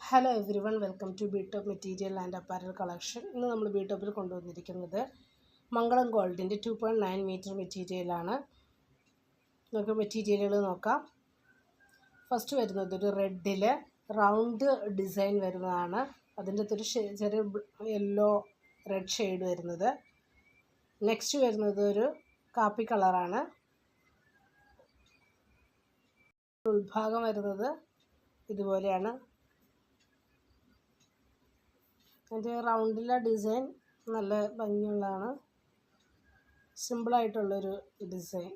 Hello everyone, welcome to B Top material and apparel collection. ഇന്ന് നമ്മൾ ബി-ടോപ്പിൽ കൊണ്ടുവന്നിരിക്കുന്നത് മംഗളം ഗോൾഡിൻ്റെ 2.9 മീറ്റർ മെറ്റീരിയലാണ്. നമുക്ക് മെറ്റീരിയലുകൾ നോക്കാം. ഫസ്റ്റ് വരുന്നത് ഒരു റെഡിൽ റൗണ്ട് ഡിസൈൻ വരുന്നതാണ്. അതിൻ്റെ അകത്തൊരു ചെറിയ യെല്ലോ റെഡ് ഷെയ്ഡ് വരുന്നത്. നെക്സ്റ്റ് വരുന്നത് ഒരു കാപ്പി കളറാണ്. ഉൾഭാഗം വരുന്നത് ഇതുപോലെയാണ്. അതിൻ്റെ റൗണ്ടിലെ ഡിസൈൻ നല്ല ഭംഗിയുള്ളതാണ്, സിമ്പിളായിട്ടുള്ളൊരു ഡിസൈൻ.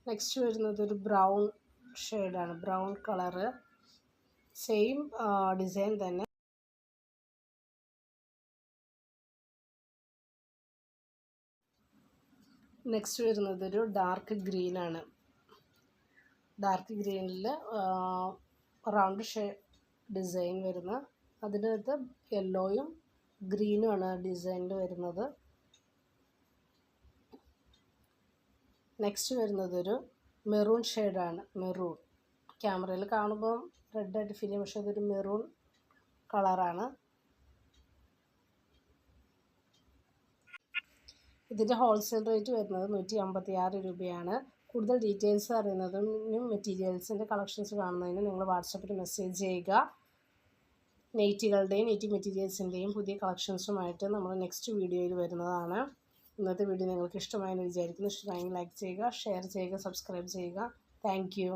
നെക്സ്റ്റ് വരുന്നത് ഒരു ബ്രൗൺ ഷെയ്ഡാണ്, ബ്രൗൺ കളറ്, സെയിം ഡിസൈൻ തന്നെ. നെക്സ്റ്റ് വരുന്നത് ഒരു ഡാർക്ക് ഗ്രീനാണ്. ഡാർക്ക് ഗ്രീനിൽ റൗണ്ട് ഡിസൈൻ വരുന്ന, അതിനകത്ത് യെല്ലോയും ഗ്രീനുമാണ് ഡിസൈനിൽ വരുന്നത്. നെക്സ്റ്റ് വരുന്നത് ഒരു മെറൂൺ ഷെയ്ഡാണ്. മെറൂൺ ക്യാമറയിൽ കാണുമ്പോൾ റെഡായിട്ട് ഫീൽ ചെയ്യും, പക്ഷേ അതൊരു മെറൂൺ കളറാണ്. ഇതിൻ്റെ ഹോൾസെയിൽ റേറ്റ് വരുന്നത് 156 രൂപയാണ്. കൂടുതൽ ഡീറ്റെയിൽസ് അറിയുന്നതിനും മെറ്റീരിയൽസിൻ്റെ കളക്ഷൻസ് കാണുന്നതിനും നിങ്ങൾ വാട്സപ്പിൽ മെസ്സേജ് ചെയ്യുക. നെയ്റ്റികളുടെയും നെയ്റ്റി മെറ്റീരിയൽസിൻ്റെയും പുതിയ കളക്ഷൻസുമായിട്ട് നമ്മൾ നെക്സ്റ്റ് വീഡിയോയിൽ വരുന്നതാണ്. ഇന്നത്തെ വീഡിയോ നിങ്ങൾക്ക് ഇഷ്ടമായെന്ന് വിചാരിക്കുന്നു. ഇഷ്ടമായെങ്കിൽ ലൈക്ക് ചെയ്യുക, ഷെയർ ചെയ്യുക, സബ്സ്ക്രൈബ് ചെയ്യുക. Thank you.